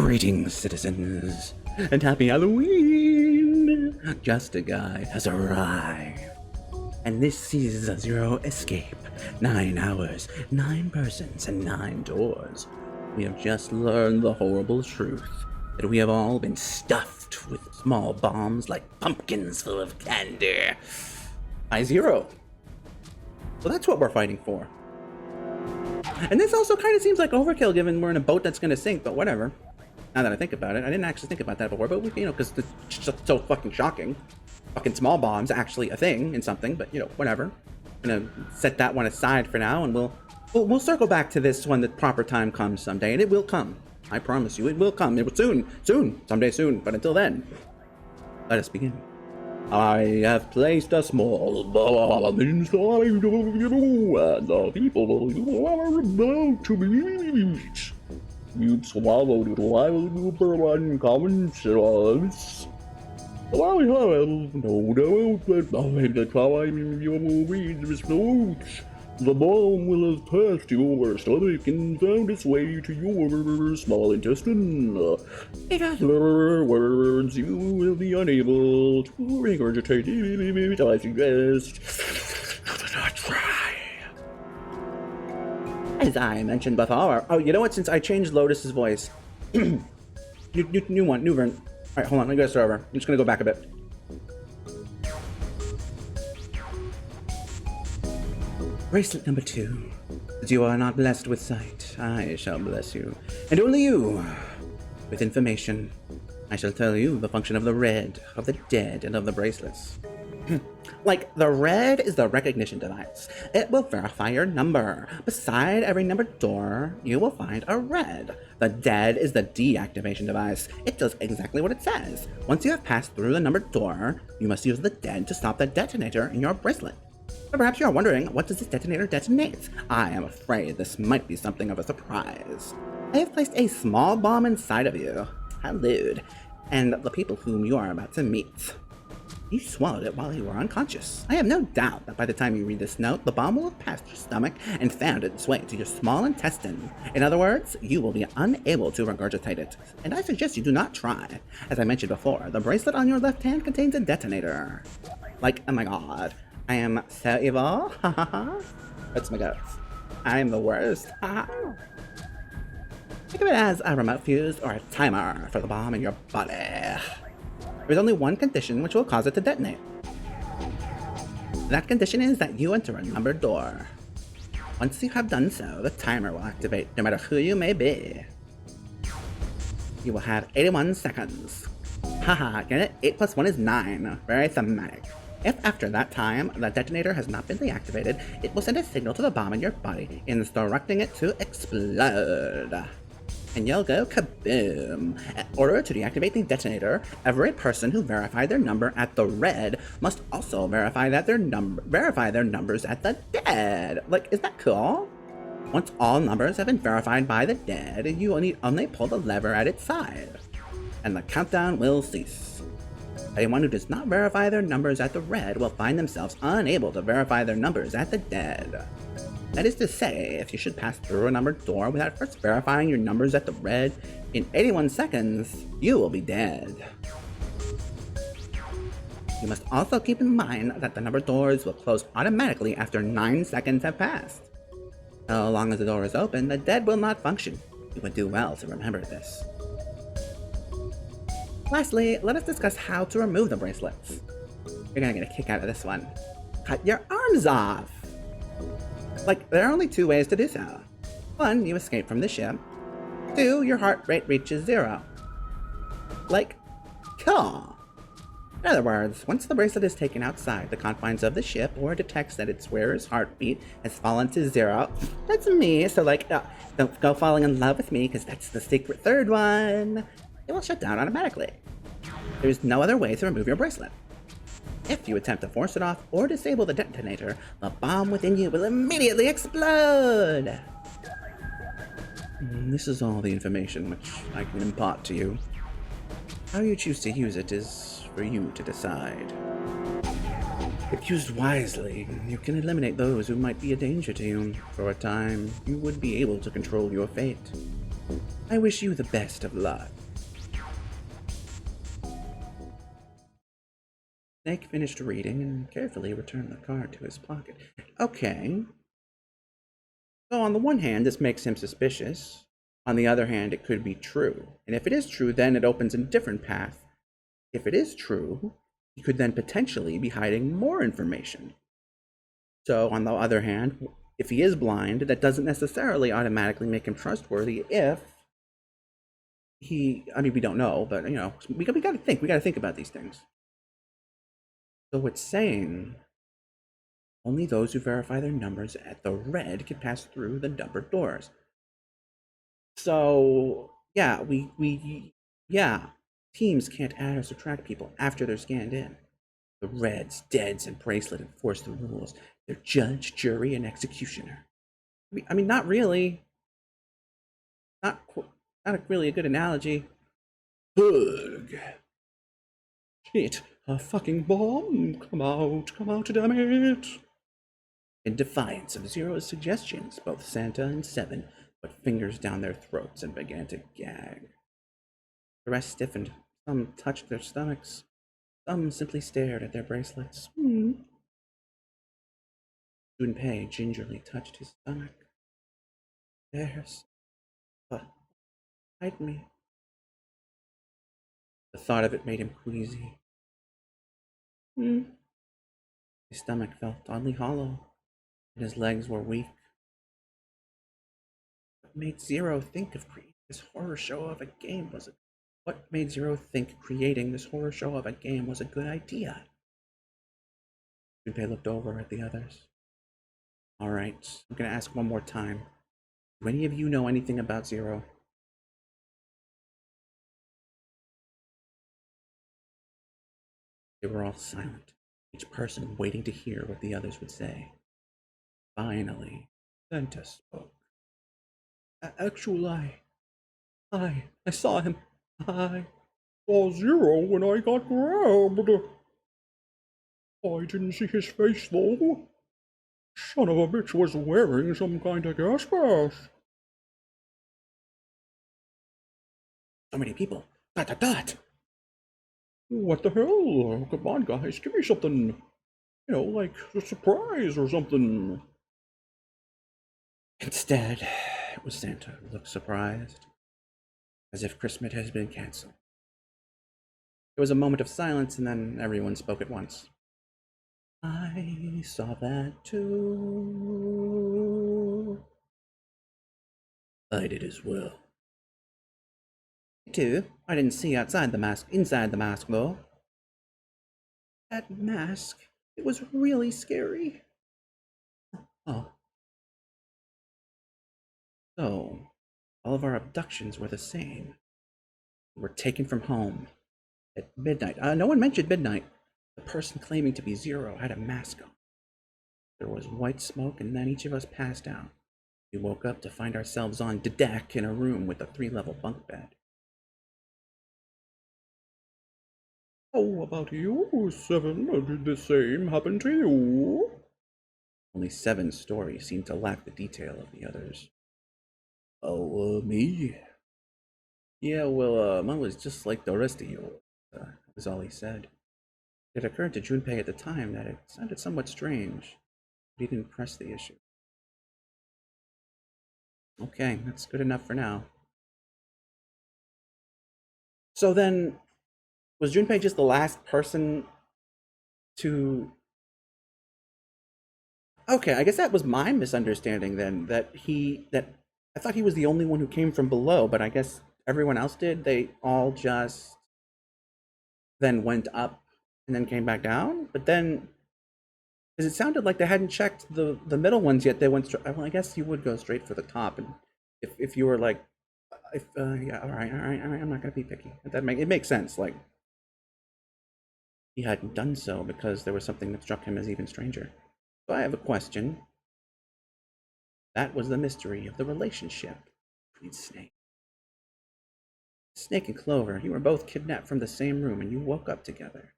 Greetings, citizens, and happy Halloween! Justiguy has arrived, and this is a zero escape. 9 hours, 9 persons, and 9 doors. We have just learned the horrible truth that we have all been stuffed with small bombs like pumpkins full of candy by Zero. So that's what we're fighting for. And this also kind of seems like overkill given we're in a boat that's going to sink, but whatever. Now that I think about it, I didn't actually think about that before, but we, because it's just so fucking shocking. Fucking small bombs actually a thing in something, but whatever. I'm gonna set that one aside for now, and we'll circle back to this when the proper time comes someday, and it will come. I promise you, it will come. It will soon, someday soon. But until then, let us begin. I have placed a small bomb inside of you, and the people you are about to meet. You've swallowed it while you were unconscious. I have no doubt that by the time you read this note, the bomb will have passed your stomach and found its way to your small intestine. In other words, you will be unable to regurgitate it, I suggest. Do not try. As I mentioned before, oh, you know what, since I changed Lotus's voice, new Vern. Alright, hold on, let me go start over. I'm just gonna go back a bit. Bracelet number 2. As you are not blessed with sight, I shall bless you. And only you, with information. I shall tell you the function of the red, of the dead, and of the bracelets. Like, the red is the recognition device. It will verify your number. Beside every numbered door, you will find a red. The dead is the deactivation device. It does exactly what it says. Once you have passed through the numbered door, you must use the dead to stop the detonator in your bracelet. But perhaps you are wondering, what does this detonator detonate? I am afraid this might be something of a surprise. I have placed a small bomb inside of you, Halud, and the people whom you are about to meet. You swallowed it while you were unconscious. I have no doubt that by the time you read this note, the bomb will have passed your stomach and found its way to your small intestine. In other words, you will be unable to regurgitate it. And I suggest you do not try. As I mentioned before, the bracelet on your left hand contains a detonator. Like, oh my god, I am so evil. Ha ha ha. That's my guts. I am the worst. Ha ha. Think of it as a remote fuse or a timer for the bomb in your body. There's only one condition which will cause it to detonate. That condition is that you enter a numbered door. Once you have done so, the timer will activate no matter who you may be. You will have 81 seconds. Haha, get it? 8 plus 1 is 9. Very thematic. If after that time, the detonator has not been deactivated, it will send a signal to the bomb in your body, instructing it to explode. And you'll go kaboom. In order to deactivate the detonator, every person who verified their number at the red must also verify their numbers at the dead. Like, is that cool? Once all numbers have been verified by the dead, you will need only pull the lever at its side, and the countdown will cease. Anyone who does not verify their numbers at the red will find themselves unable to verify their numbers at the dead. That is to say, if you should pass through a numbered door without first verifying your numbers at the red, in 81 seconds, you will be dead. You must also keep in mind that the numbered doors will close automatically after 9 seconds have passed. So long as the door is open, the dead will not function. You would do well to remember this. Lastly, let us discuss how to remove the bracelets. You're gonna get a kick out of this one. Cut your arms off! Like, there are only 2 ways to do so. 1, you escape from the ship. 2, your heart rate reaches 0. Like, cool. In other words, once the bracelet is taken outside the confines of the ship or detects that its wearer's heartbeat has fallen to 0, that's me, so like, don't go falling in love with me because that's the secret 3rd one. It will shut down automatically. There's no other way to remove your bracelet. If you attempt to force it off or disable the detonator, the bomb within you will immediately explode! This is all the information which I can impart to you. How you choose to use it is for you to decide. If used wisely, you can eliminate those who might be a danger to you. For a time, you would be able to control your fate. I wish you the best of luck. Snake finished reading and carefully returned the card to his pocket. Okay. So on the one hand, this makes him suspicious. On the other hand, it could be true. And if it is true, then it opens a different path. If it is true, he could then potentially be hiding more information. So on the other hand, if he is blind, that doesn't necessarily automatically make him trustworthy if I mean, we don't know, but, you know, we got to think. We got to think about these things. So it's saying only those who verify their numbers at the red can pass through the numbered doors. So, yeah, yeah, teams can't add or subtract people after they're scanned in. The Reds, Deads, and Bracelet enforce the rules. They're judge, jury, and executioner. I mean, not really. Not really a good analogy. Ugh. Shit, a fucking bomb! Come out, damn it! In defiance of Zero's suggestions, both Santa and Seven put fingers down their throats and began to gag. The rest stiffened. Some touched their stomachs. Some simply stared at their bracelets. Junpei gingerly touched his stomach. There's... hide me. The thought of it made him queasy. His stomach felt oddly hollow, and his legs were weak. What made Zero think of creating this horror show of a game was a... What made Zero think creating this horror show of a game was a good idea? Junpei looked over at the others. Alright, I'm gonna ask one more time. Do any of you know anything about Zero? They were all silent, each person waiting to hear what the others would say. Finally, Santa spoke. Actually, I saw him. I saw Zero when I got grabbed. I didn't see his face though. Son of a bitch was wearing some kind of gas mask. So many people. Dot. What the hell? Come on, guys, give me something. You know, like a surprise or something. Instead, it was Santa who looked surprised, as if Christmas had been cancelled. There was a moment of silence, and then everyone spoke at once. I saw that too. I did as well. Me too. I didn't see inside the mask, though. That mask, it was really scary. Oh. So, all of our abductions were the same. We were taken from home at midnight. No one mentioned midnight. The person claiming to be Zero had a mask on. There was white smoke, and then each of us passed out. We woke up to find ourselves on the deck in a room with a 3-level bunk bed. How about you, Seven? Did the same happen to you? Only Seven's story seemed to lack the detail of the others. Oh, me? Yeah, well, mine was just like the rest of you, was all he said. It occurred to Junpei at the time that it sounded somewhat strange, but he didn't press the issue. Okay, that's good enough for now. So then, was Junpei just the last person to... Okay, I guess that was my misunderstanding then, that I thought he was the only one who came from below, but I guess everyone else did. They all just then went up and then came back down, but then... Because it sounded like they hadn't checked the middle ones yet. They went straight. Well, I guess you would go straight for the top, and if you were like, yeah, all right, I'm not gonna be picky. It makes sense. Like he hadn't done so because there was something that struck him as even stranger. So I have a question. That was the mystery of the relationship between Snake and Clover. You were both kidnapped from the same room, and you woke up together.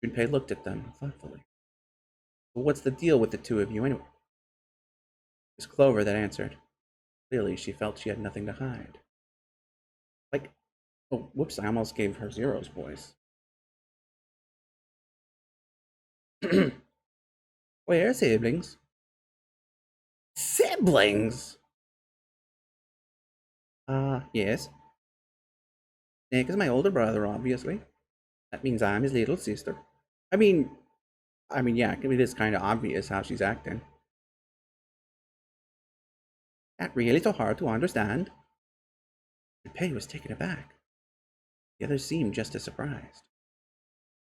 Junpei looked at them thoughtfully. Well, what's the deal with the two of you anyway? It was Clover that answered. Clearly, she felt she had nothing to hide. Like, oh, whoops, I almost gave her Zero's voice. We're siblings. Siblings? Yes. Nick is my older brother, obviously. That means I'm his little sister. I mean, yeah, it is kind of obvious how she's acting. That really so hard to understand? Junpei was taken aback. The others seemed just as surprised.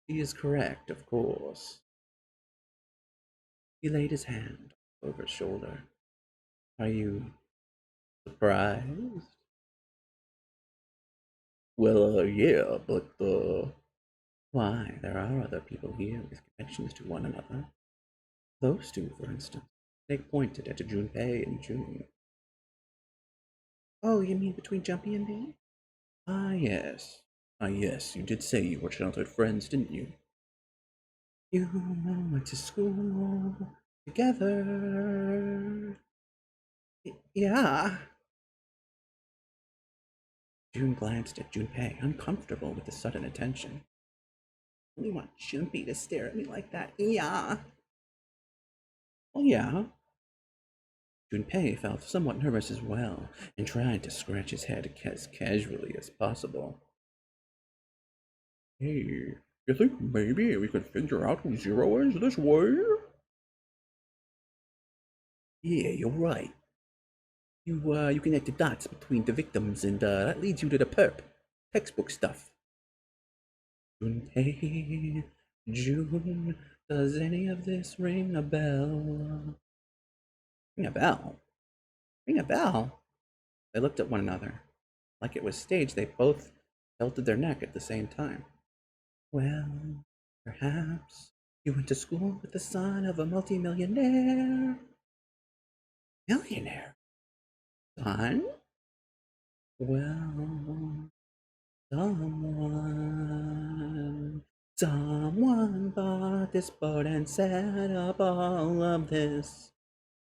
He is correct, of course. He laid his hand over his shoulder. Are you surprised? Well, yeah, but, why, there are other people here with connections to one another. Those two, for instance. They pointed at Junpei and June. Oh, you mean between Jumpy and me? Ah, yes. Ah, yes, you did say you were childhood friends, didn't you? You went to school together. Yeah. June glanced at Junpei, uncomfortable with the sudden attention. I only want Jumpy to stare at me like that. Yeah. Oh, yeah. Junpei felt somewhat nervous as well, and tried to scratch his head as casually as possible. Hey, you think maybe we could figure out who Zero is this way? Yeah, you're right. You connect the dots between the victims, and that leads you to the perp. Textbook stuff. Junpei, June, does any of this ring a bell? Ring a bell? Ring a bell? They looked at one another. Like it was staged, they both tilted their neck at the same time. Well, perhaps you went to school with the son of a multimillionaire. Millionaire? Son? Well, someone bought this boat and set up all of this.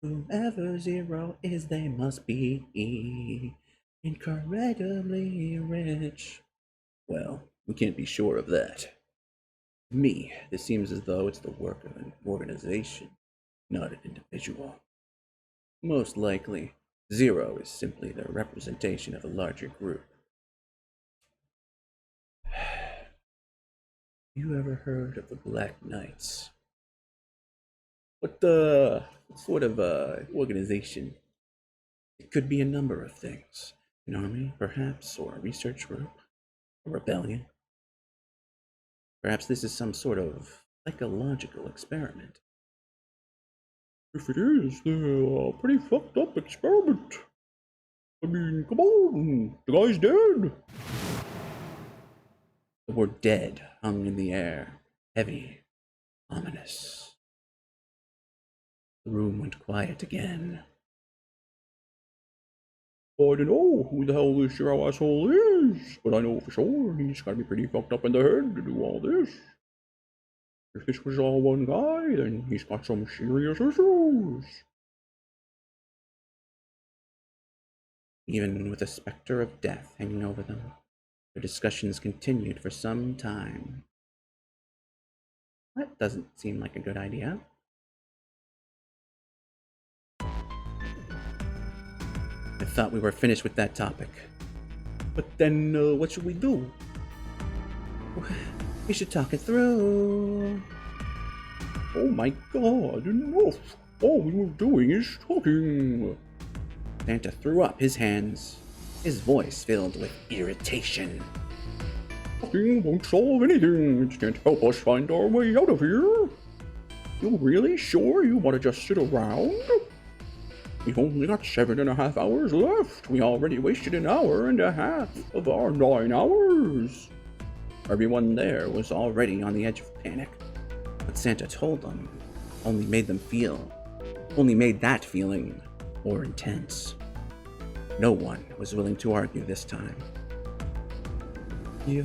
Whoever Zero is, they must be incredibly rich. Well, we can't be sure of that. To me, this seems as though it's the work of an organization, not an individual. Most likely, Zero is simply the representation of a larger group. You ever heard of the Black Knights? What sort of organization? It could be a number of things. An army, perhaps, or a research group, a rebellion. Perhaps this is some sort of psychological experiment. If it is, they're a pretty fucked up experiment. I mean, come on, the guy's dead. The word dead hung in the air, heavy, ominous. The room went quiet again. I don't know who the hell this Zero asshole is, but I know for sure he's gotta be pretty fucked up in the head to do all this. If this was all one guy, then he's got some serious issues. Even with the specter of death hanging over them, their discussions continued for some time. That doesn't seem like a good idea. I thought we were finished with that topic. But then, what should we do? We should talk it through. Oh my god, enough! All we were doing is talking. Santa threw up his hands, his voice filled with irritation. Talking won't solve anything. It can't help us find our way out of here. You really sure you want to just sit around? We've only got 7.5 hours left. We already wasted 1.5 hours of our 9 hours. Everyone there was already on the edge of panic. What Santa told them only made that feeling more intense. No one was willing to argue this time. You're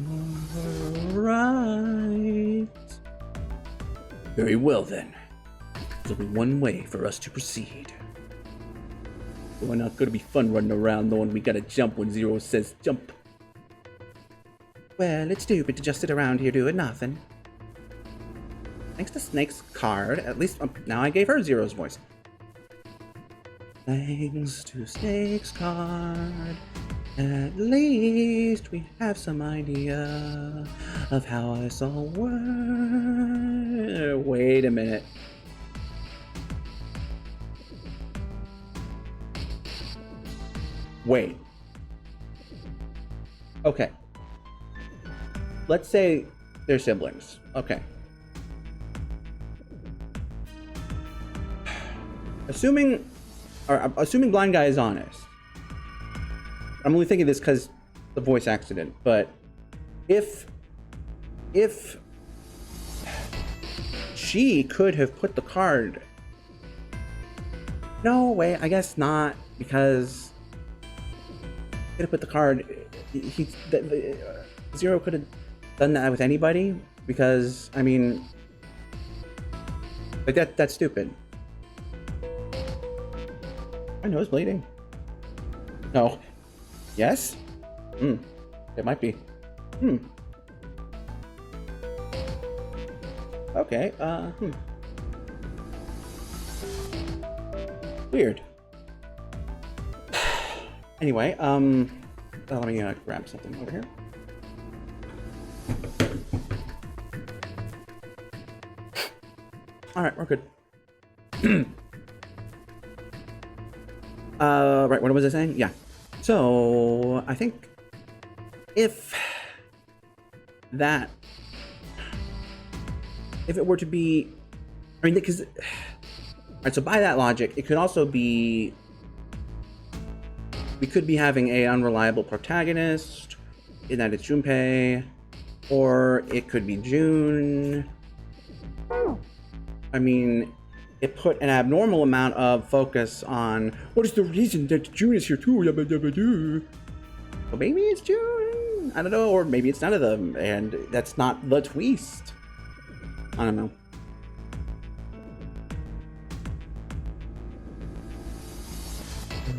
right. Very well then. There's only one way for us to proceed. Well, not gonna be fun running around knowing we gotta jump when Zero says jump. Well, it's stupid to just sit around here doing nothing. Thanks to Snake's card, at least now I gave her Zero's voice. Thanks to Snake's card, at least we have some idea of how us all work. Wait a minute. Wait. Okay. Let's say they're siblings. Okay. Assuming Blind Guy is honest. I'm only thinking this because the voice accident, but if she could have put the card, no way, I guess not, because could have put the card. Zero could have done that with anybody, because I mean, like that's stupid. My nose bleeding. No. Yes? It might be. Okay, Weird. Anyway, let me grab something over here. Alright, we're good. Right, what was I saying? Yeah. So, I think if it were to be, I mean, because, alright, so by that logic, it could also be, we could be having an unreliable protagonist, in that it's Junpei, or it could be June. I mean, it put an abnormal amount of focus on what is the reason that June is here too. Well, maybe it's June. I don't know, or maybe it's none of them, and that's not the twist. I don't know.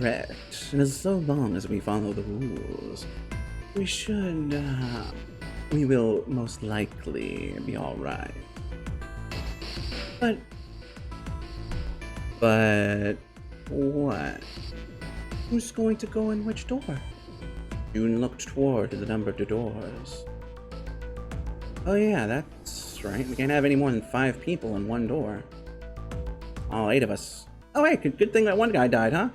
Correct. And as so long as we follow the rules, we will most likely be all right. But what? Who's going to go in which door? June looked toward the numbered doors. Oh yeah, that's right. We can't have any more than 5 people in one door. All 8 of us. Oh hey, good thing that one guy died, huh?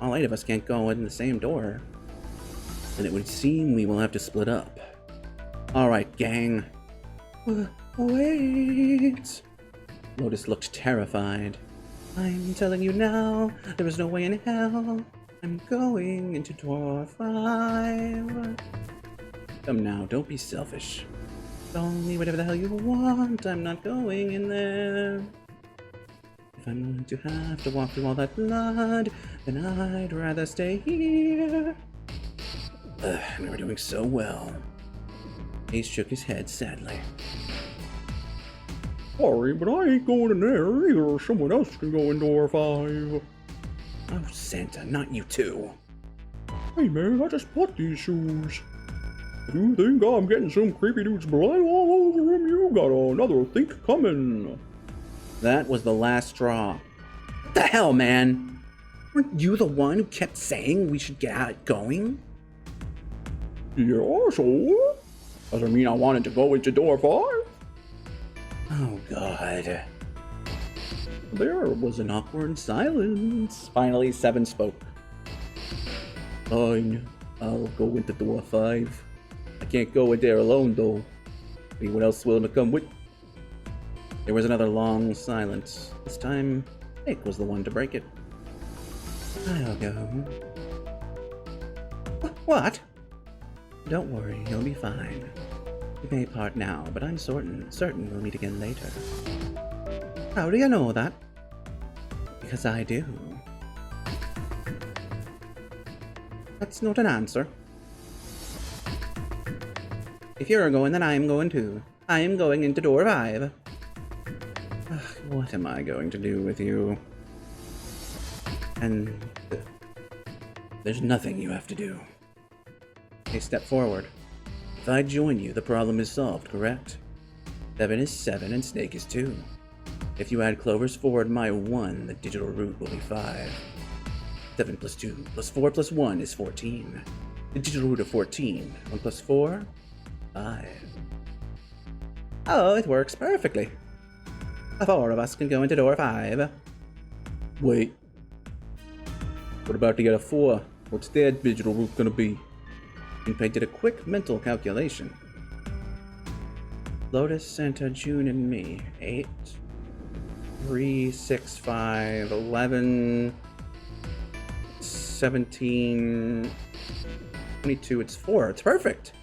All 8 of us can't go in the same door. And it would seem we will have to split up. Alright, gang. Wait. Lotus looked terrified. I'm telling you now, there is no way in hell. I'm going into door 5. Come now, don't be selfish. Call me whatever the hell you want, I'm not going in there. If I'm going to have to walk through all that blood, then I'd rather stay here. We were doing so well. Ace shook his head sadly. Sorry, but I ain't going in there either. Someone else can go in door 5. Oh, Santa, not you too. Hey man, I just bought these shoes. If you think I'm getting some creepy dude's blood all over them, you got another think coming. That was the last straw. What the hell, man? Weren't you the one who kept saying we should get going? Yeah, so? Doesn't mean I wanted to go into door 5. Oh, God. There was an awkward silence. Finally, Seven spoke. Fine, I'll go into door 5. I can't go in there alone, though. Anyone else willing to come with? There was another long silence. This time, Nick was the one to break it. I'll go. What? Don't worry, you'll be fine. We may part now, but I'm certain we'll meet again later. How do you know that? Because I do. That's not an answer. If you're going, then I'm going too. I am going into door 5. Ugh, what am I going to do with you? And There's nothing you have to do. Okay, step forward. If I join you, the problem is solved, correct? 7 is 7 and Snake is 2. If you add Clover's 4 and my 1, the digital root will be 5. 7 plus 2 plus 4 plus 1 is 14. The digital root of 14. 1 plus 4? 5. Oh, it works perfectly. The 4 of us can go into door 5. Wait. What about to get a 4? What's their digital root gonna be? Junpei did a quick mental calculation. Lotus, Santa, June, and me. 8, 3, 6, 5, 11, 17, 22. It's 4. It's perfect.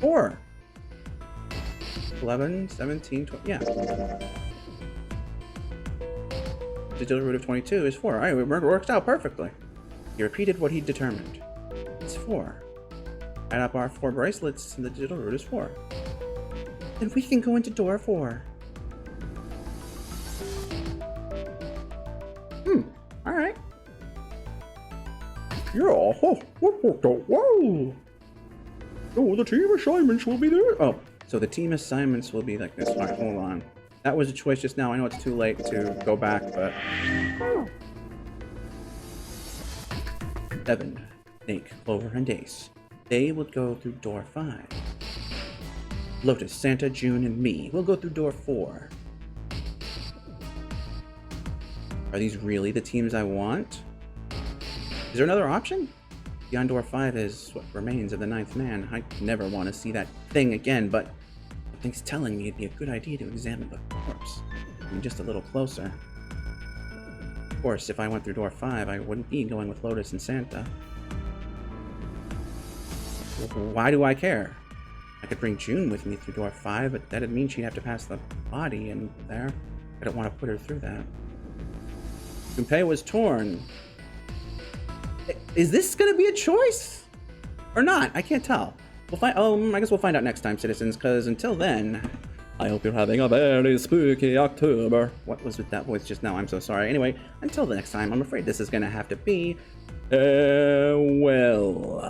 Four. 11, 17, 20. Yeah. Digital root of 22 is 4. Alright, it works out perfectly. He repeated what he determined. It's 4. Add up our 4 bracelets, and the digital root is 4. Then we can go into door 4. Alright. Yeah, whoa. Oh, the team assignments will be there. Oh, so the team assignments will be like this. Alright, hold on. That was a choice just now. I know it's too late to go back, but... Evan, Snake, Clover, and Ace. They will go through door 5. Lotus, Santa, June, and me will go through door 4. Are these really the teams I want? Is there another option? Beyond door 5 is what remains of the 9th man. I never want to see that thing again, but something's telling me it'd be a good idea to examine the corpse. I mean, just a little closer. Of course, if I went through door 5, I wouldn't be going with Lotus and Santa. Why do I care? I could bring June with me through door 5, but that'd mean she'd have to pass the body in there. I don't want to put her through that. Junpei was torn. Is this gonna be a choice? Or not? I can't tell. We'll find. I guess we'll find out next time, citizens, because until then, I hope you're having a very spooky October. What was with that voice just now? I'm so sorry. Anyway, until the next time, I'm afraid this is gonna have to be... well...